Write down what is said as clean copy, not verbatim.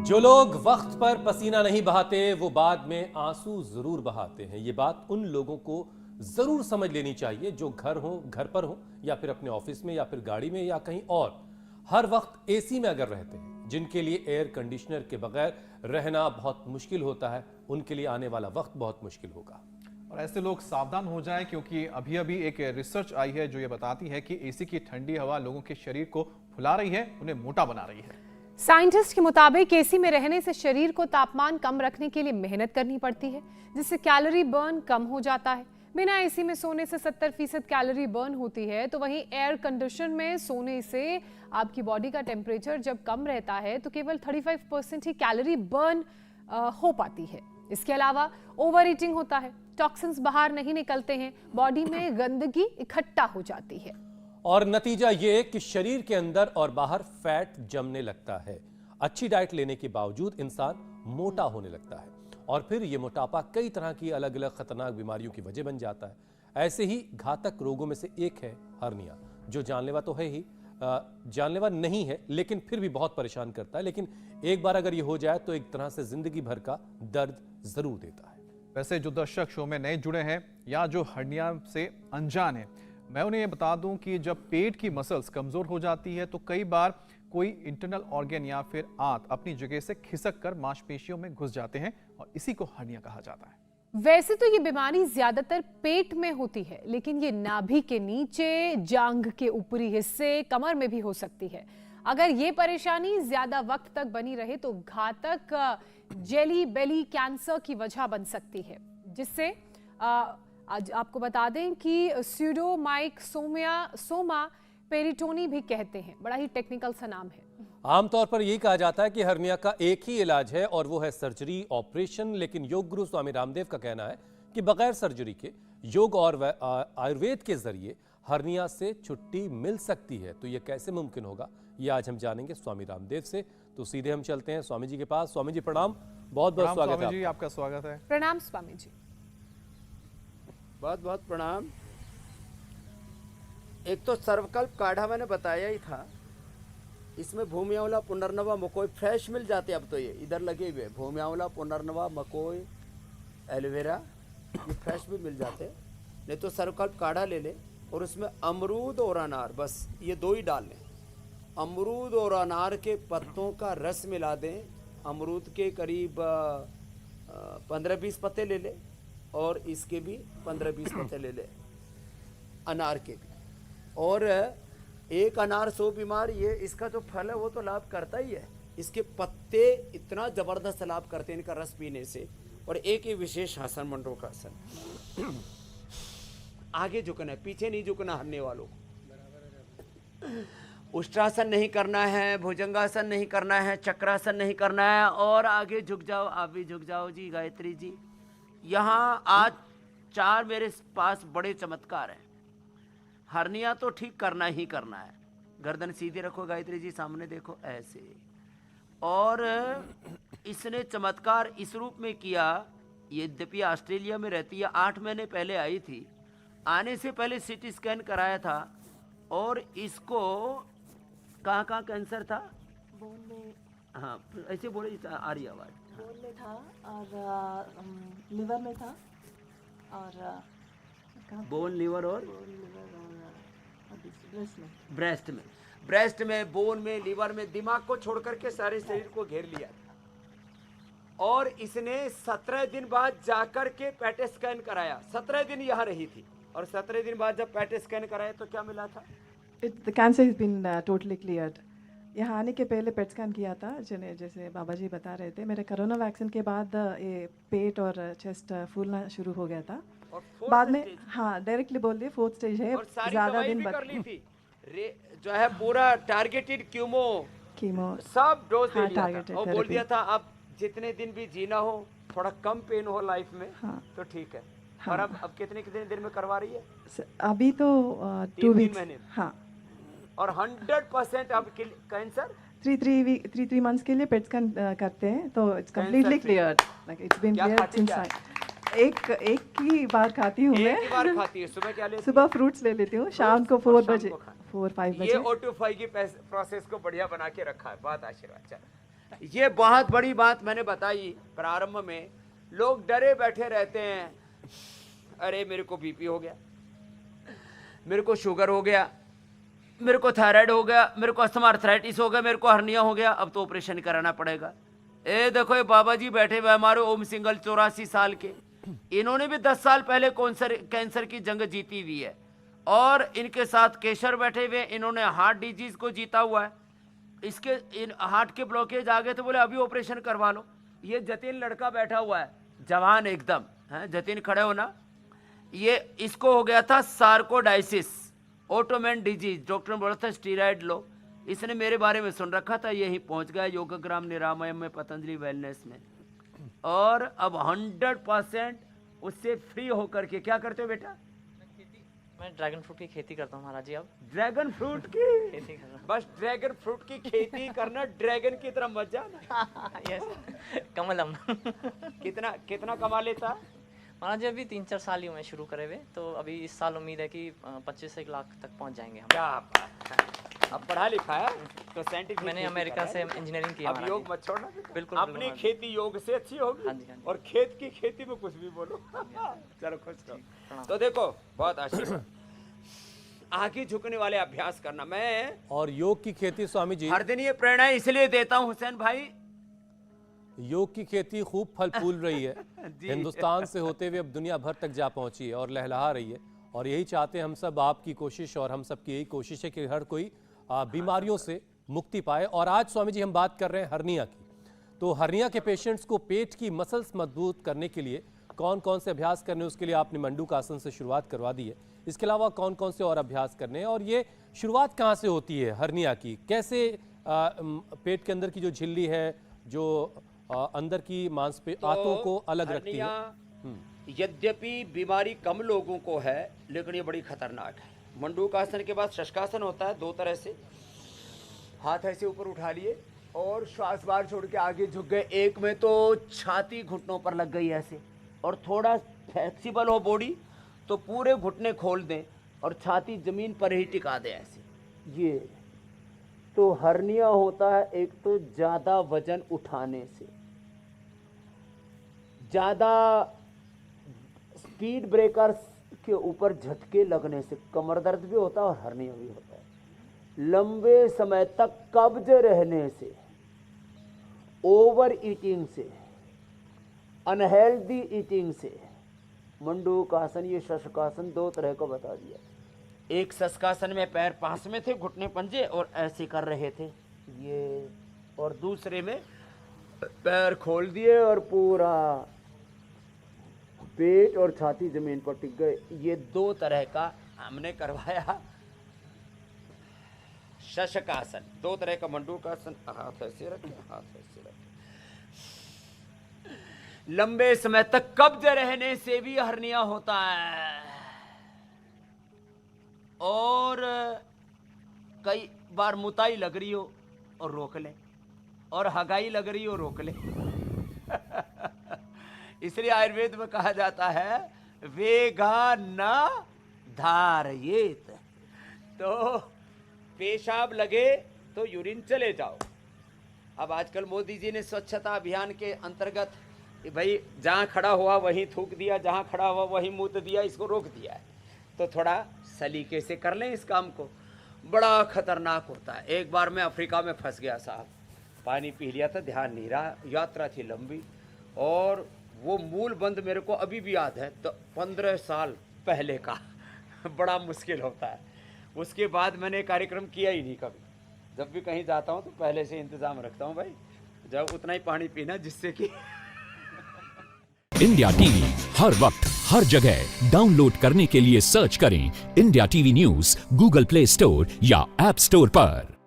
जो लोग वक्त पर पसीना नहीं बहाते वो बाद में आंसू जरूर बहाते हैं। ये बात उन लोगों को जरूर समझ लेनी चाहिए जो घर पर हो या फिर अपने ऑफिस में या फिर गाड़ी में या कहीं और हर वक्त एसी में अगर रहते हैं, जिनके लिए एयर कंडीशनर के बगैर रहना बहुत मुश्किल होता है, उनके लिए आने वाला वक्त बहुत मुश्किल होगा। और ऐसे लोग सावधान हो जाएं, क्योंकि अभी अभी एक रिसर्च आई है जो ये बताती है कि एसी की ठंडी हवा लोगों के शरीर को फुला रही है, उन्हें मोटा बना रही है। साइंटिस्ट के मुताबिक एसी में रहने से शरीर को तापमान कम रखने के लिए मेहनत करनी पड़ती है, जिससे कैलोरी बर्न कम हो जाता है। बिना एसी में सोने से 70% कैलोरी बर्न होती है, तो वहीं एयर कंडीशन में सोने से आपकी बॉडी का टेम्परेचर जब कम रहता है तो केवल 35% ही कैलोरी बर्न हो पाती है। इसके अलावा ओवर ईटिंग होता है, टॉक्सिन्स बाहर नहीं निकलते हैं, बॉडी में गंदगी इकट्ठा हो जाती है और नतीजा ये कि शरीर के अंदर और बाहर फैट जमने लगता है। अच्छी डाइट लेने के बावजूद इंसान मोटा होने लगता है और फिर ये मोटापा कई तरह की अलग अलग खतरनाक बीमारियों की वजह बन जाता है। ऐसे ही घातक रोगों में से एक है हर्निया, जो जानलेवा तो है ही, जानलेवा नहीं है लेकिन फिर भी बहुत परेशान करता है। लेकिन एक बार अगर ये हो जाए तो एक तरह से जिंदगी भर का दर्द जरूर देता है। वैसे जो दर्शक शो में नए जुड़े हैं या जो हर्निया से अनजान है, मैं उन्हें ये बता दूं कि जब पेट की मसल्स कमजोर हो जाती है तो कई बार कोई इंटरनल ऑर्गन या फिर आंत अपनी जगह से खिसक कर मांसपेशियों में घुस जाते हैं और इसी को हर्निया कहा जाता है। वैसे तो ये बीमारी ज्यादातर पेट में होती है, लेकिन ये नाभि के नीचे, जांघ के ऊपरी हिस्से, कमर में भी हो सकती है। अगर ये परेशानी ज्यादा वक्त तक बनी रहे तो घातक जेली बेली कैंसर की वजह बन सकती है, जिससे आज आपको बता दें कि स्यूडोमाइकोसोमा पेरिटोनी भी कहते हैं। बड़ा ही टेक्निकल सा नाम है। आमतौर पर यही कहा जाता है कि हर्निया का एक ही इलाज है और वो है सर्जरी, ऑपरेशन। लेकिन योग गुरु स्वामी रामदेव का कहना है कि बगैर सर्जरी के योग और आयुर्वेद के जरिए हर्निया से छुट्टी मिल सकती है। तो ये कैसे मुमकिन होगा, ये आज हम जानेंगे स्वामी रामदेव से। तो सीधे हम चलते हैं स्वामी जी के पास। स्वामी जी प्रणाम, बहुत बहुत स्वागत है। स्वामी जी आपका स्वागत है। प्रणाम स्वामी जी। बहुत बहुत प्रणाम। एक तो सर्वकल्प काढ़ा मैंने बताया ही था, इसमें भूमि आंवला, पुनर्नवा, मकोई फ्रेश मिल जाते। अब तो ये इधर लगे हुए भूमि आंवला, पुनर्नवा, मकोई, एलोवेरा, ये फ्रेश भी मिल जाते। नहीं तो सर्वकल्प काढ़ा ले ले और उसमें अमरूद और अनार, बस ये दो ही डाल लें। अमरूद और अनार के पत्तों का रस मिला दें। अमरूद के करीब 15-20 पत्ते ले लें और इसके भी 15-20 पत्ते ले ले, अनार के भी। और एक अनार 100 बीमार, ये इसका जो फल है वो तो लाभ करता ही है। इसके पत्ते इतना जबरदस्त लाभ करते हैं इनका रस पीने से। और एक ही विशेष आसन, मंडों का आसन, आगे झुकना है, पीछे नहीं झुकना। हरने वालों को उष्ट्रासन नहीं करना है, भुजंगासन नहीं करना है, चक्रासन नहीं करना है, और आगे झुक जाओ। आप भी झुक जाओ जी, गायत्री जी। यहाँ आज 4 मेरे पास बड़े चमत्कार हैं। हर्निया तो ठीक करना ही करना है। गर्दन सीधी रखो गायत्री जी, सामने देखो ऐसे। और इसने चमत्कार इस रूप में किया, यद्यपि ऑस्ट्रेलिया में रहती है, 8 महीने पहले आई थी। आने से पहले सीटी स्कैन कराया था और इसको कहाँ कैंसर था, बोन में। हाँ ऐसे बोले, आ रही आवाज़। बोन में था और लिवर में था और बोन, लिवर और ब्रेस्ट में, बोन में, लिवर में, दिमाग को छोड़ करके सारे शरीर को घेर लिया। और इसने 17 दिन बाद जाकर के पेट स्कैन कराया। 17 दिन यहाँ रही थी और 17 दिन बाद जब पेट स्कैन कराया तो क्या मिला था? The cancer has been totally cleared. यहाँ आने के पहले पेट स्कैन किया था, जैसे बाबा जी बता रहे थे। मेरे कोरोना वैक्सीन के बाद ये पेट और चेस्ट फूलना शुरू हो गया था। बाद में हाँ डायरेक्टली बोल दिए 4th स्टेज है। ज़्यादा दिन कर ली थी जो है पूरा टारगेटेड कीमो सब डोज दे दिया था और बोल दिया था अब जितने दिन भी जीना हो, थोड़ा कम पेन हो लाइफ में, हाँ, तो ठीक है। हाँ, और अब कितने दिन में करवा रही है? अभी तो 2 वीक्स। हाँ, और 100% अब कैंसर 3 मंथ्स के लिए पेट स्कैन करते हैं तो it's completely cleared. Like it's been cleared since. एक ही बार खाती हूँ मैं। एक ही बार खाती है। सुबह क्या लेती है? सुबह फ्रूट्स ले लेती हूँ, शाम को 4 बजे 4-5 बजे। ये O2 की प्रोसेस को बढ़िया बना के रखा है। बहुत आशीर्वाद। चलो ये बहुत बड़ी बात मैंने बताई प्रारंभ में। लोग डरे बैठे रहते हैं, अरे मेरे को बीपी हो गया, मेरे को शुगर हो गया, मेरे को थायराइड हो गया, मेरे को अस्थमा आर्थराइटिस हो गया, मेरे को हर्निया हो गया, अब तो ऑपरेशन कराना पड़ेगा। ए देखो ये बाबा जी बैठे हुए हमारे ओम सिंगल 84 साल के, इन्होंने भी 10 साल पहले कैंसर की जंग जीती हुई है। और इनके साथ केशर बैठे हुए, इन्होंने हार्ट डिजीज को जीता हुआ है। इसके इन हार्ट के ब्लॉकेज आ गए तो बोले अभी ऑपरेशन करवा लो। ये जतिन लड़का बैठा हुआ है, जवान एकदम है, जतिन खड़े हो ना। ये इसको हो गया था सार्कोडाइसिस, ऑटोमेन डिजीज, डॉक्टर ने बोला था स्टीरॉयड लो। इसने मेरे बारे में सुन रखा था, यही पहुंच गया योगग्राम निरामयम में, पतंजलि वेलनेस में। और अब 100% उससे फ्री होकर के क्या करते हो बेटा? मैं ड्रैगन फ्रूट की खेती करता हूँ महाराज जी। अब ड्रैगन फ्रूट की खेती कर रहा बस ड्रैगन फ्रूट की खेती करना, ड्रैगन की तरह मत जाना। हूँ। यस कमलम। कितना कितना कमा लेता? महाराज जी अभी 3-4 साल ही हुए शुरू करे हुए, तो अभी इस साल उम्मीद है कि 25 लाख तक पहुँच जाएंगे हम। क्या बात है। अब पढ़ा लिखा है तो साइंटिफिक। मैंने अमेरिका से इंजीनियरिंग किया अब महाराज योग जी। मत छोड़ना बेटा। बिल्कुल, अपनी बिल्कुल। खेती योग से अच्छी होगी। हाँ जी, हाँ जी। और खेत की खेती में कुछ भी बोलो। चलो खुश रहो। तो देखो बहुत आशीर्वाद, आगे झुकने वाले अभ्यास करना। मैं और योग की खेती स्वामी जी, हर दिन ये प्रेरणा इसलिए देता हूँ हुसैन भाई, योग की खेती खूब फल फूल रही है। हिंदुस्तान से होते हुए अब दुनिया भर तक जा पहुंची है और लहलहा रही है। और यही चाहते हैं हम सब, आपकी कोशिश और हम सब की यही कोशिश है कि हर कोई बीमारियों से मुक्ति पाए। और आज स्वामी जी हम बात कर रहे हैं हर्निया की। तो हर्निया के पेशेंट्स को पेट की मसल्स मजबूत करने के लिए कौन कौन से अभ्यास करने, उसके लिए आपने मंडूक आसन से शुरुआत करवा दी है। इसके अलावा कौन कौन से और अभ्यास करने हैं, और ये शुरुआत कहाँ से होती है हर्निया की? कैसे पेट के अंदर की जो झिल्ली है, जो अंदर की आंतों को अलग रखती है। यद्यपि बीमारी कम लोगों को है, लेकिन ये बड़ी खतरनाक है। मंडूक आसन के बाद शशकासन होता है, 2 तरह से। हाथ ऐसे ऊपर उठा लिए और श्वास बाहर छोड़ के आगे झुक गए। एक में तो छाती घुटनों पर लग गई ऐसे, और थोड़ा फ्लेक्सिबल हो बॉडी तो पूरे घुटने खोल दें और छाती जमीन पर ही टिका दें ऐसे। ये तो हर्निया होता है एक तो ज़्यादा वजन उठाने से, ज़्यादा स्पीड ब्रेकर्स के ऊपर झटके लगने से कमर दर्द भी होता है और हर्निया भी होता है। लंबे समय तक कब्ज रहने से, ओवर ईटिंग से, अनहेल्दी ईटिंग से। मंडूक आसन, ये शशकासन 2 तरह का बता दिया। एक शशकासन में पैर पास में थे, घुटने पंजे और ऐसे कर रहे थे ये, और दूसरे में पैर खोल दिए और पूरा पेट और छाती जमीन पर टिक गए। ये 2 तरह का हमने करवाया शशकासन। 2 तरह का मंडूक आसन। हाथ ऐसे रखें, हाथ ऐसे रखें। लंबे समय तक कब्ज रहने से भी हर्निया होता है, और कई बार मुताई लग रही हो और रोक ले, और हगाई लग रही हो रोक ले। इसलिए आयुर्वेद में कहा जाता है वेगा न धारयेत। तो पेशाब लगे तो यूरिन चले जाओ। अब आजकल मोदी जी ने स्वच्छता अभियान के अंतर्गत भाई जहाँ खड़ा हुआ वहीं थूक दिया, जहाँ खड़ा हुआ वहीं मूत दिया, इसको रोक दिया है। तो थोड़ा सलीके से कर लें इस काम को, बड़ा खतरनाक होता है। एक बार मैं अफ्रीका में फंस गया साहब, पानी पी लिया था, ध्यान नहीं रहा, यात्रा थी लंबी, और वो मूल बंद मेरे को अभी भी याद है, तो 15 साल पहले का। बड़ा मुश्किल होता है। उसके बाद मैंने कार्यक्रम किया ही नहीं कभी। जब भी कहीं जाता हूँ तो पहले से इंतजाम रखता हूँ भाई, जब उतना ही पानी पीना जिससे कि इंडिया टीवी हर वक्त हर जगह डाउनलोड करने के लिए सर्च करें India TV news Google play store या ऐप स्टोर पर।